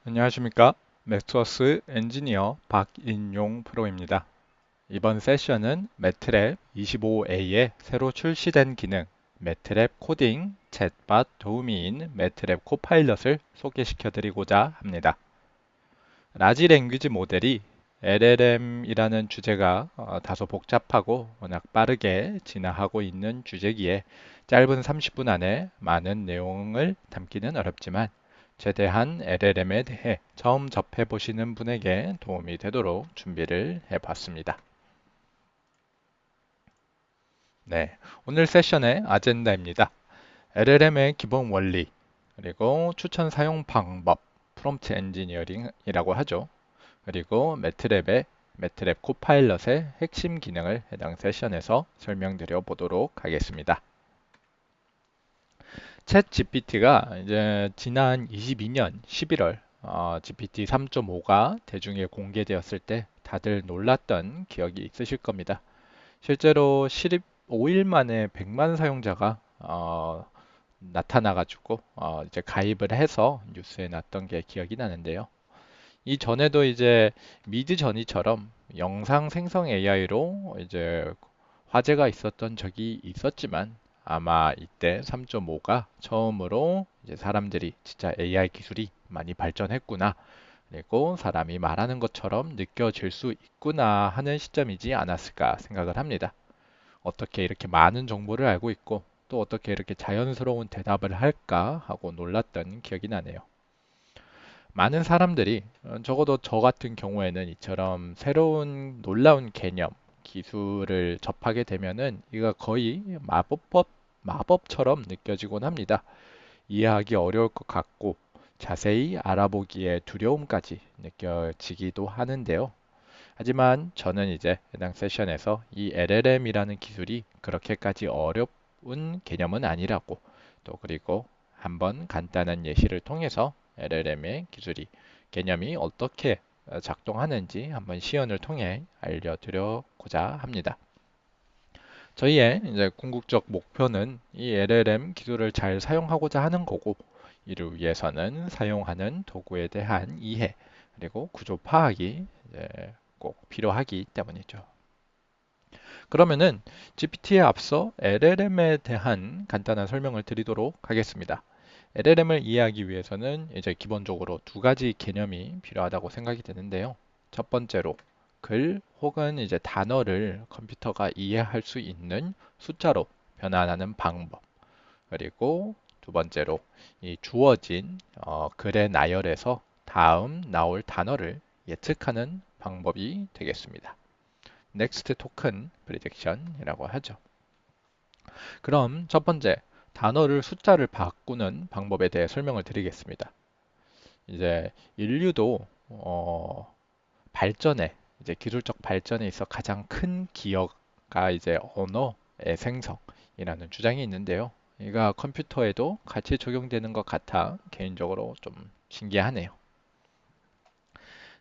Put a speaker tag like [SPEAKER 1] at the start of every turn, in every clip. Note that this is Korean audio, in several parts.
[SPEAKER 1] 안녕하십니까? 맥스워스 엔지니어 박인용 프로입니다. 이번 세션은 매트랩 25A에 새로 출시된 기능, 매트랩 코딩 챗봇 도우미인 매트랩 코파일럿을 소개시켜 드리고자 합니다. 라지 랭귀지 모델이 LLM이라는 주제가 다소 복잡하고 워낙 빠르게 진화하고 있는 주제기에 짧은 30분 안에 많은 내용을 담기는 어렵지만 최대한 LLM에 대해 처음 접해보시는 분에게 도움이 되도록 준비를 해봤습니다. 네, 오늘 세션의 아젠다입니다. LLM의 기본 원리, 그리고 추천 사용 방법, 프롬프트 엔지니어링이라고 하죠. 그리고 매트랩 코파일럿의 핵심 기능을 해당 세션에서 설명드려 보도록 하겠습니다. 챗 GPT가 이제 지난 22년 11월 GPT 3.5가 대중에 공개되었을 때 다들 놀랐던 기억이 있으실 겁니다. 실제로 15일 만에 100만 사용자가 나타나가지고 이제 가입을 해서 뉴스에 났던 게 기억이 나는데요. 이 전에도 이제 미드 저니처럼 영상 생성 AI로 이제 화제가 있었던 적이 있었지만 아마 이때 3.5가 처음으로 이제 사람들이 진짜 AI 기술이 많이 발전했구나. 그리고 사람이 말하는 것처럼 느껴질 수 있구나 하는 시점이지 않았을까 생각을 합니다. 어떻게 이렇게 많은 정보를 알고 있고 또 어떻게 이렇게 자연스러운 대답을 할까 하고 놀랐던 기억이 나네요. 많은 사람들이 적어도 저 같은 경우에는 이처럼 새로운 놀라운 개념, 기술을 접하게 되면은 이가 거의 마법처럼 느껴지곤 합니다. 이해하기 어려울 것 같고 자세히 알아보기에 두려움까지 느껴지기도 하는데요. 하지만 저는 이제 해당 세션에서 이 LLM이라는 기술이 그렇게까지 어려운 개념은 아니라고 또 그리고 한번 간단한 예시를 통해서 LLM의 기술이 개념이 어떻게 작동하는지 한번 시연을 통해 알려드려고자 합니다. 저희의 이제 궁극적 목표는 이 LLM 기술을 잘 사용하고자 하는 거고, 이를 위해서는 사용하는 도구에 대한 이해, 그리고 구조 파악이 이제 꼭 필요하기 때문이죠. 그러면은 GPT에 앞서 LLM에 대한 간단한 설명을 드리도록 하겠습니다. LLM을 이해하기 위해서는 이제 기본적으로 두 가지 개념이 필요하다고 생각이 되는데요. 첫 번째로 글 혹은 이제 단어를 컴퓨터가 이해할 수 있는 숫자로 변환하는 방법. 그리고 두 번째로 이 주어진 글의 나열에서 다음 나올 단어를 예측하는 방법이 되겠습니다. 넥스트 토큰 프리딕션이라고 하죠. 그럼 첫 번째, 단어를 숫자를 바꾸는 방법에 대해 설명을 드리겠습니다. 이제 인류도 발전에 이제 기술적 발전에 있어 가장 큰 기여가 이제 언어의 생성이라는 주장이 있는데요. 이가 컴퓨터에도 같이 적용되는 것 같아 개인적으로 좀 신기하네요.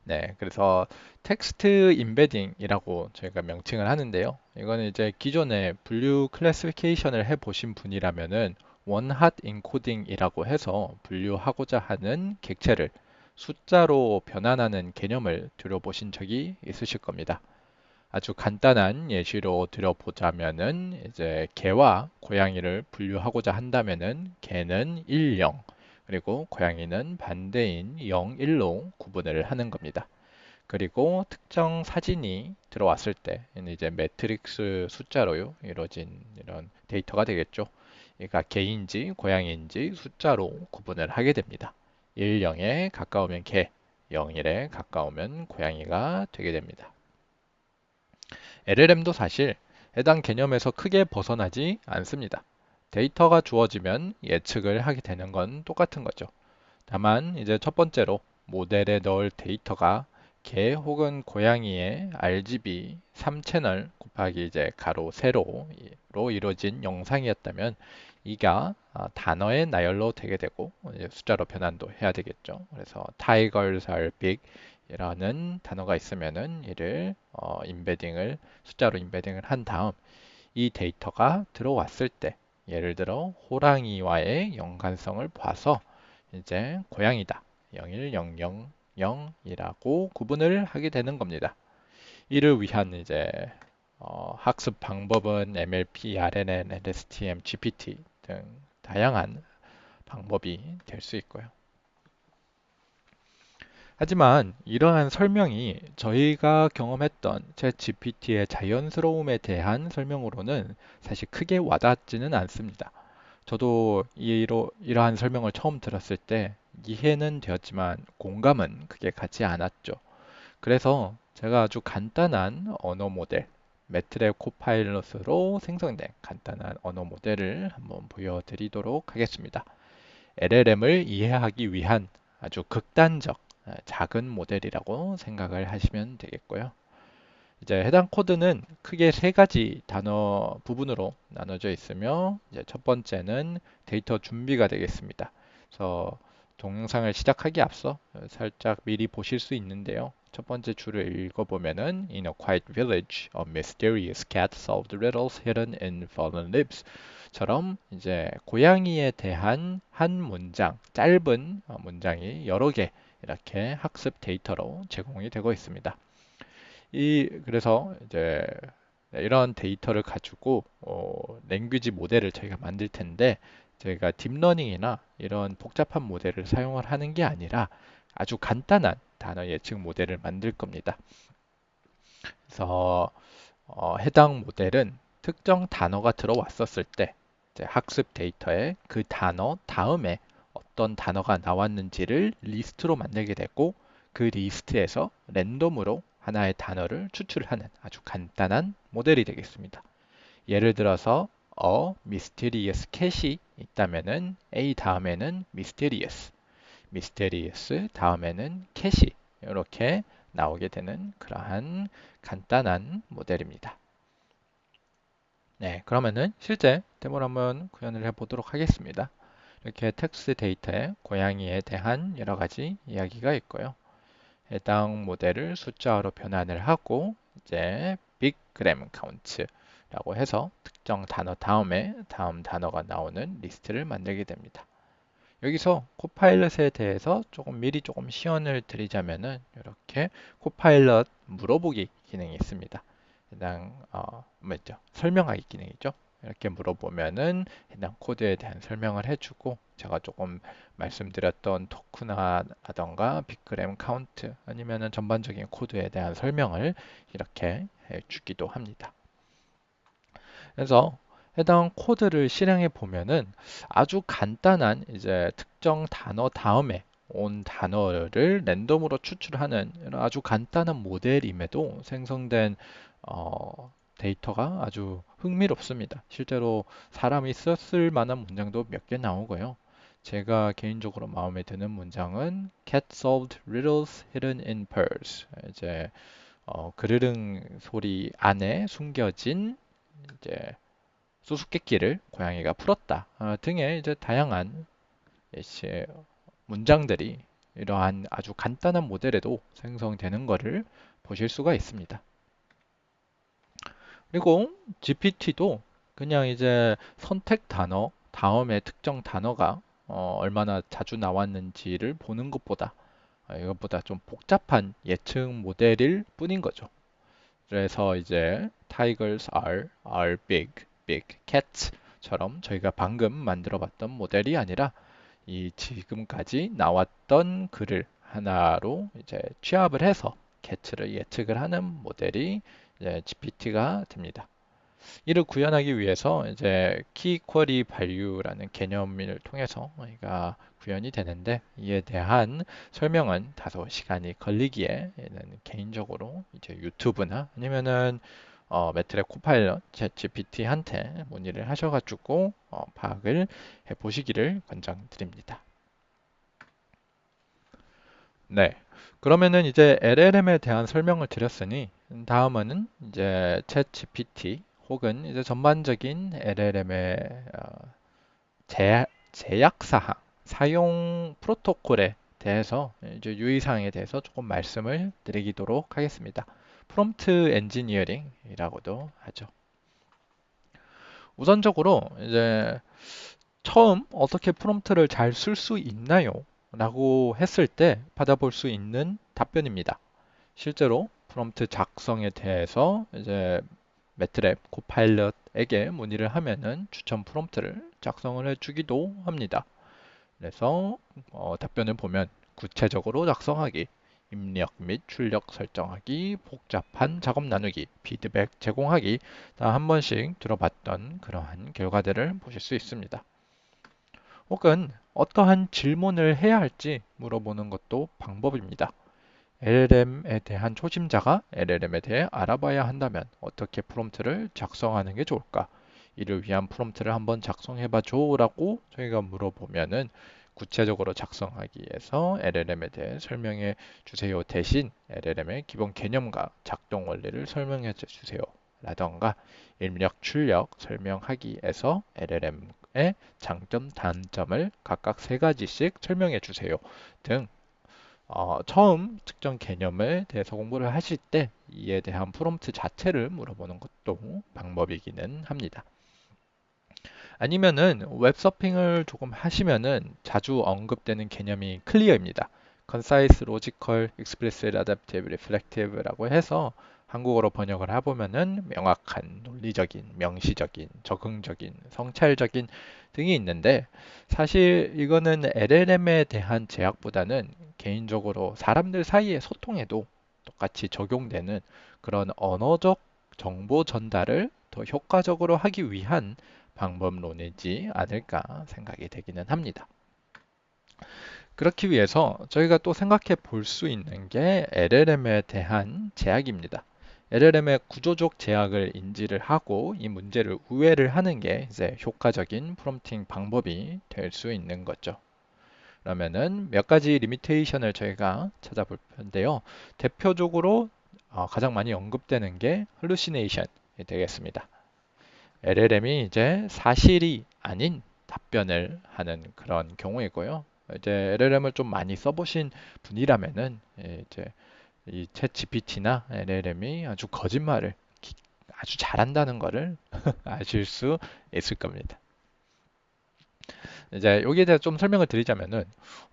[SPEAKER 1] 네, 그래서 텍스트 임베딩이라고 저희가 명칭을 하는데요. 이거는 이제 기존에 분류 클래시피케이션을 해 보신 분이라면은 원핫 인코딩이라고 해서 분류하고자 하는 객체를 숫자로 변환하는 개념을 들어보신 적이 있으실 겁니다. 아주 간단한 예시로 들어보자면은 이제 개와 고양이를 분류하고자 한다면은 개는 1, 0, 그리고 고양이는 반대인 0, 1로 구분을 하는 겁니다. 그리고 특정 사진이 들어왔을 때 이제 매트릭스 숫자로 이루어진 이런 데이터가 되겠죠. 그러니까 개인지 고양이인지 숫자로 구분을 하게 됩니다. 1, 0에 가까우면 개, 0, 1에 가까우면 고양이가 되게 됩니다. LLM도 사실 해당 개념에서 크게 벗어나지 않습니다. 데이터가 주어지면 예측을 하게 되는 건 똑같은 거죠. 다만 이제 첫 번째로 모델에 넣을 데이터가 개 혹은 고양이의 RGB 3채널 곱하기 이제 가로 세로로 이루어진 영상이었다면 이가 단어의 나열로 되게 되고 이제 숫자로 변환도 해야 되겠죠. 그래서 tigers are big 이라는 단어가 있으면은 이를 임베딩을 숫자로 임베딩을 한 다음 이 데이터가 들어왔을 때 예를 들어 호랑이와의 연관성을 봐서 이제 고양이다 01000이라고 구분을 하게 되는 겁니다. 이를 위한 이제 학습 방법은 MLP, RNN, LSTM, GPT 등 다양한 방법이 될 수 있고요. 하지만 이러한 설명이 저희가 경험했던 챗GPT의 자연스러움에 대한 설명으로는 사실 크게 와닿지는 않습니다. 저도 이러한 설명을 처음 들었을 때 이해는 되었지만 공감은 크게 가지 않았죠. 그래서 제가 아주 간단한 언어 모델, 매트랩 코파일럿으로 생성된 간단한 언어 모델을 한번 보여드리도록 하겠습니다. LLM을 이해하기 위한 아주 극단적 작은 모델이라고 생각을 하시면 되겠고요. 이제 해당 코드는 크게 세 가지 단어 부분으로 나눠져 있으며 이제 첫 번째는 데이터 준비가 되겠습니다. 그래서 동영상을 시작하기 앞서 살짝 미리 보실 수 있는데요. 첫 번째 줄을 읽어보면은 In a quiet village, a mysterious cat solved riddles hidden in fallen leaves. 처럼 이제 고양이에 대한 한 문장, 짧은 문장이 여러 개 이렇게 학습 데이터로 제공이 되고 있습니다. 그래서 이제 이런 데이터를 가지고 랭귀지 모델을 저희가 만들 텐데 저희가 딥러닝이나 이런 복잡한 모델을 사용을 하는 게 아니라 아주 간단한 단어 예측 모델을 만들 겁니다. 그래서 해당 모델은 특정 단어가 들어왔었을 때 이제 학습 데이터에 그 단어 다음에 어떤 단어가 나왔는지를 리스트로 만들게 되고 그 리스트에서 랜덤으로 하나의 단어를 추출하는 아주 간단한 모델이 되겠습니다. 예를 들어서 mysterious cat이 있다면은 A 다음에는 mysterious 다음에는 cat이 이렇게 나오게 되는 그러한 간단한 모델입니다. 네, 그러면은 실제 데모를 한번 구현을 해보도록 하겠습니다. 이렇게 텍스트 데이터에 고양이에 대한 여러 가지 이야기가 있고요. 해당 모델을 숫자로 변환을 하고 이제 빅그램 카운트라고 해서 특정 단어 다음에 다음 단어가 나오는 리스트를 만들게 됩니다. 여기서 코파일럿에 대해서 미리 조금 시연을 드리자면은 이렇게 코파일럿 물어보기 기능이 있습니다. 해당 뭐죠? 설명하기 기능이죠. 이렇게 물어보면은 해당 코드에 대한 설명을 해주고 제가 조금 말씀드렸던 토크나라던가 빅그램 카운트 아니면은 전반적인 코드에 대한 설명을 이렇게 해주기도 합니다. 그래서 해당 코드를 실행해 보면은 아주 간단한 이제 특정 단어 다음에 온 단어를 랜덤으로 추출하는 이런 아주 간단한 모델임에도 생성된 데이터가 아주 흥미롭습니다. 실제로 사람이 썼을 만한 문장도 몇 개 나오고요. 제가 개인적으로 마음에 드는 문장은 Cat solved riddles hidden in pearls. 이제 그르릉 소리 안에 숨겨진 이제 수수께끼를 고양이가 풀었다 등의 이제 다양한 이제 문장들이 이러한 아주 간단한 모델에도 생성되는 것을 보실 수가 있습니다. 그리고 GPT도 그냥 이제 선택 단어 다음에 특정 단어가 얼마나 자주 나왔는지를 보는 것보다 이것보다 좀 복잡한 예측 모델일 뿐인 거죠. 그래서 이제 tigers are big cats처럼 저희가 방금 만들어 봤던 모델이 아니라 이 지금까지 나왔던 글을 하나로 이제 취합을 해서 cat를 예측을 하는 모델이 이제 GPT가 됩니다. 이를 구현하기 위해서 이제 키 쿼리 발류라는 개념을 통해서 우리가 구현이 되는데 이에 대한 설명은 다소 시간이 걸리기에 개인적으로 이제 유튜브나 아니면은 매트랩 코파일럿 챗GPT한테 문의를 하셔가지고 파악을 해보시기를 권장드립니다. 네. 그러면은 이제 LLM에 대한 설명을 드렸으니 다음은 이제 챗GPT 혹은 이제 전반적인 LLM의 제약 사항, 사용 프로토콜에 대해서 이제 유의사항에 대해서 조금 말씀을 드리도록 하겠습니다. 프롬프트 엔지니어링이라고도 하죠. 우선적으로 이제 처음 어떻게 프롬프트를 잘 쓸 수 있나요? 라고 했을 때 받아볼 수 있는 답변입니다. 실제로 프롬프트 작성에 대해서 이제 매트랩 코파일럿에게 문의를 하면은 추천 프롬프트를 작성을 해주기도 합니다. 그래서 답변을 보면 구체적으로 작성하기, 입력 및 출력 설정하기, 복잡한 작업 나누기, 피드백 제공하기 다 한 번씩 들어봤던 그러한 결과들을 보실 수 있습니다. 혹은 어떠한 질문을 해야 할지 물어보는 것도 방법입니다. LLM에 대한 초심자가 LLM에 대해 알아봐야 한다면 어떻게 프롬프트를 작성하는 게 좋을까? 이를 위한 프롬프트를 한번 작성해봐 줘라고 저희가 물어보면은 구체적으로 작성하기 위해서 LLM에 대해 설명해 주세요. 대신 LLM의 기본 개념과 작동 원리를 설명해 주세요. 라던가 입력 출력 설명하기에서 LLM의 장점, 단점을 각각 세 가지씩 설명해 주세요. 등 처음 특정 개념에 대해서 공부를 하실 때 이에 대한 프롬프트 자체를 물어보는 것도 방법이기는 합니다. 아니면은 웹서핑을 조금 하시면은 자주 언급되는 개념이 클리어입니다. concise, logical, explicit, adaptive, reflective라고 해서 한국어로 번역을 해보면은 명확한, 논리적인, 명시적인, 적응적인, 성찰적인 등이 있는데 사실 이거는 LLM에 대한 제약보다는 개인적으로 사람들 사이의 소통에도 똑같이 적용되는 그런 언어적 정보 전달을 더 효과적으로 하기 위한 방법론이지 않을까 생각이 되기는 합니다. 그렇기 위해서 저희가 또 생각해 볼 수 있는 게 LLM에 대한 제약입니다. LLM의 구조적 제약을 인지를 하고 이 문제를 우회를 하는 게 이제 효과적인 프롬프팅 방법이 될 수 있는 거죠. 그러면은 몇 가지 리미테이션을 저희가 찾아볼 텐데요. 대표적으로 가장 많이 언급되는 게 hallucination이 되겠습니다. LLM이 이제 사실이 아닌 답변을 하는 그런 경우이고요. 이제 LLM을 좀 많이 써보신 분이라면은 이제 이 챗 GPT나 LLM이 아주 거짓말을 아주 잘한다는 것을 아실 수 있을 겁니다. 이제 여기에 대해 좀 설명을 드리자면은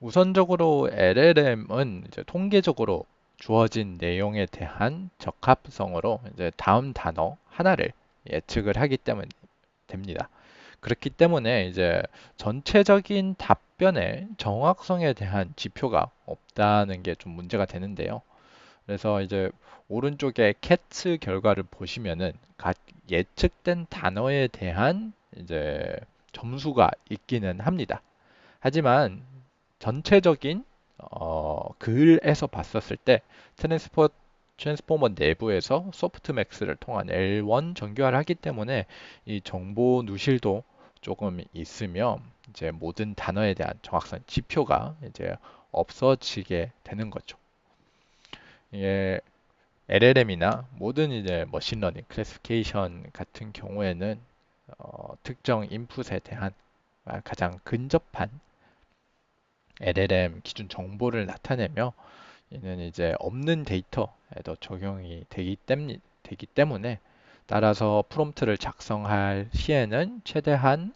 [SPEAKER 1] 우선적으로 LLM은 이제 통계적으로 주어진 내용에 대한 적합성으로 이제 다음 단어 하나를 예측을 하기 때문에 됩니다. 그렇기 때문에 이제 전체적인 답변의 정확성에 대한 지표가 없다는 게 좀 문제가 되는데요. 그래서 이제 오른쪽에 캣츠 결과를 보시면은 각 예측된 단어에 대한 이제 점수가 있기는 합니다. 하지만 전체적인 글에서 봤었을 때 트랜스포머 내부에서 소프트맥스를 통한 L1 정교화를 하기 때문에 이 정보 누실도 조금 있으며 이제 모든 단어에 대한 정확성 지표가 이제 없어지게 되는 거죠. 예, LLM이나 모든 이제 머신러닝, 클래시피케이션 같은 경우에는 특정 인풋에 대한 가장 근접한 LLM 기준 정보를 나타내며 이는 이제 없는 데이터에도 적용이 되기 때문에 따라서 프롬프트를 작성할 시에는 최대한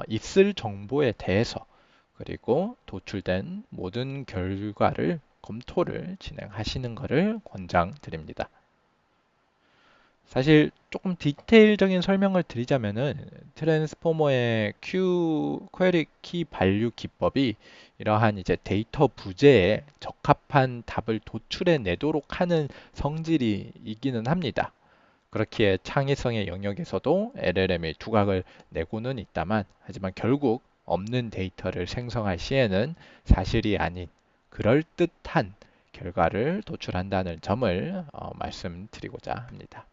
[SPEAKER 1] 있을 정보에 대해서 그리고 도출된 모든 결과를 검토를 진행하시는 것을 권장드립니다. 사실 조금 디테일적인 설명을 드리자면은 트랜스포머의 퀘리 키 발류 기법이 이러한 이제 데이터 부재에 적합한 답을 도출해 내도록 하는 성질이 있기는 합니다. 그렇기에 창의성의 영역에서도 LLM이 두각을 내고는 있다만 하지만 결국 없는 데이터를 생성할 시에는 사실이 아닌 그럴듯한 결과를 도출한다는 점을 말씀드리고자 합니다.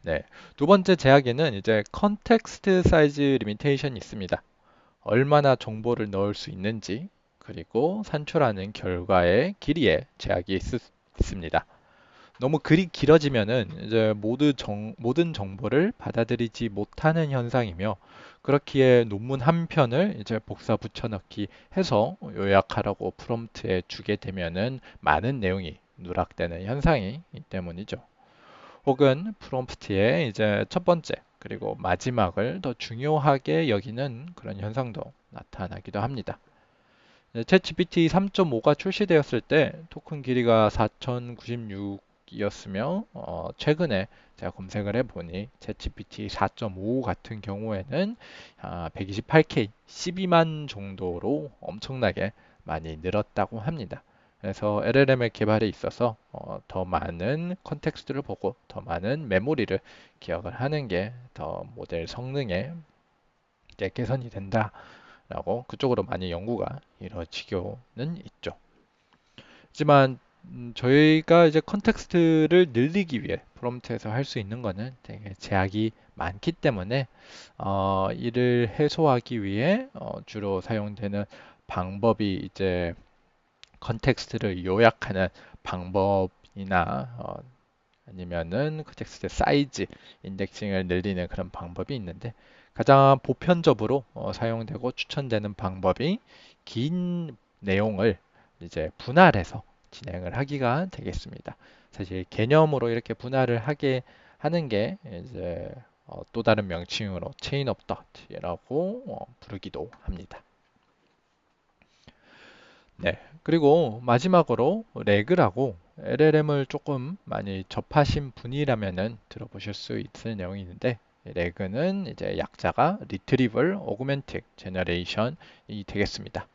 [SPEAKER 1] 네. 두 번째 제약에는 이제 컨텍스트 사이즈 리미테이션이 있습니다. 얼마나 정보를 넣을 수 있는지, 그리고 산출하는 결과의 길이에 제약이 있습니다. 너무 글이 길어지면은 이제 모든 정보를 받아들이지 못하는 현상이며, 그렇기에 논문 한 편을 이제 복사 붙여넣기 해서 요약하라고 프롬프트에 주게 되면은 많은 내용이 누락되는 현상이 이 때문이죠. 혹은 프롬프트의 이제 첫 번째 그리고 마지막을 더 중요하게 여기는 그런 현상도 나타나기도 합니다. 챗GPT 3.5가 출시되었을 때 토큰 길이가 4096이었으며 최근에 제가 검색을 해보니 챗GPT 4.5 같은 경우에는 128K, 12만 정도로 엄청나게 많이 늘었다고 합니다. 그래서 LLM의 개발에 있어서 더 많은 컨텍스트를 보고 더 많은 메모리를 기억을 하는 게 더 모델 성능에 이제 개선이 된다라고 그쪽으로 많이 연구가 이루어지고는 있죠. 하지만 저희가 이제 컨텍스트를 늘리기 위해 프롬프트에서 할 수 있는 거는 되게 제약이 많기 때문에 이를 해소하기 위해 주로 사용되는 방법이 이제 컨텍스트를 요약하는 방법이나 아니면은 컨텍스트 사이즈 인덱싱을 늘리는 그런 방법이 있는데 가장 보편적으로 사용되고 추천되는 방법이 긴 내용을 이제 분할해서 진행을 하기가 되겠습니다. 사실 개념으로 이렇게 분할을 하게 하는 게 이제 또 다른 명칭으로 체인 오브 닷이라고 부르기도 합니다. 네. 그리고 마지막으로 레그라고 LLM을 조금 많이 접하신 분이라면은 들어보실 수 있을 내용이 있는데 레그는 이제 약자가 Retrieval Augmented Generation이 되겠습니다.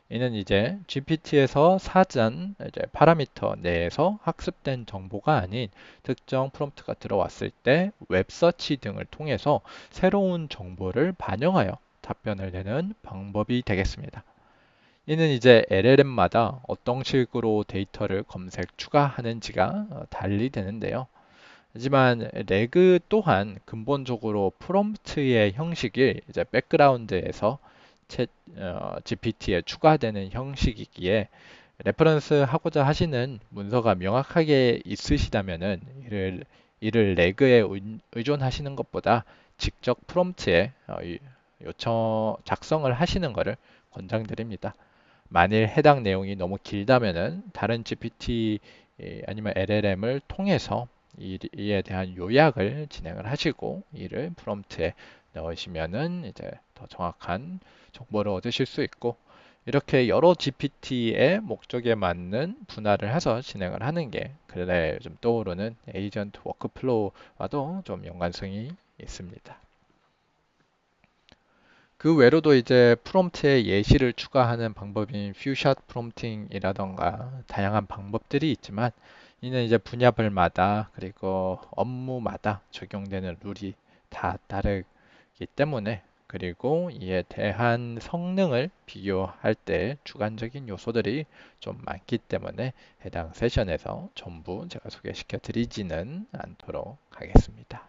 [SPEAKER 1] 이는 이제 GPT에서 사전 이제 파라미터 내에서 학습된 정보가 아닌 특정 프롬프트가 들어왔을 때 웹서치 등을 통해서 새로운 정보를 반영하여 답변을 내는 방법이 되겠습니다. 이는 이제 LLM마다 어떤 식으로 데이터를 검색 추가하는지가 달리 되는데요. 하지만 레그 또한 근본적으로 프롬프트의 형식이 이제 백그라운드에서 챗 GPT에 추가되는 형식이기에 레퍼런스 하고자 하시는 문서가 명확하게 있으시다면은 이를 레그에 의존하시는 것보다 직접 프롬프트에 요청 작성을 하시는 것을 권장드립니다. 만일 해당 내용이 너무 길다면은 다른 GPT 아니면 LLM을 통해서 이에 대한 요약을 진행을 하시고 이를 프롬프트에 넣으시면은 이제 더 정확한 정보를 얻으실 수 있고 이렇게 여러 GPT의 목적에 맞는 분할을 해서 진행을 하는 게 근래 요즘 떠오르는 에이전트 워크플로우와도 좀 연관성이 있습니다. 그 외로도 이제 프롬프트에 예시를 추가하는 방법인 퓨샷 프롬프팅이라던가 다양한 방법들이 있지만 이는 이제 분야별마다 그리고 업무마다 적용되는 룰이 다 다르기 때문에 그리고 이에 대한 성능을 비교할 때 주관적인 요소들이 좀 많기 때문에 해당 세션에서 전부 제가 소개시켜 드리지는 않도록 하겠습니다.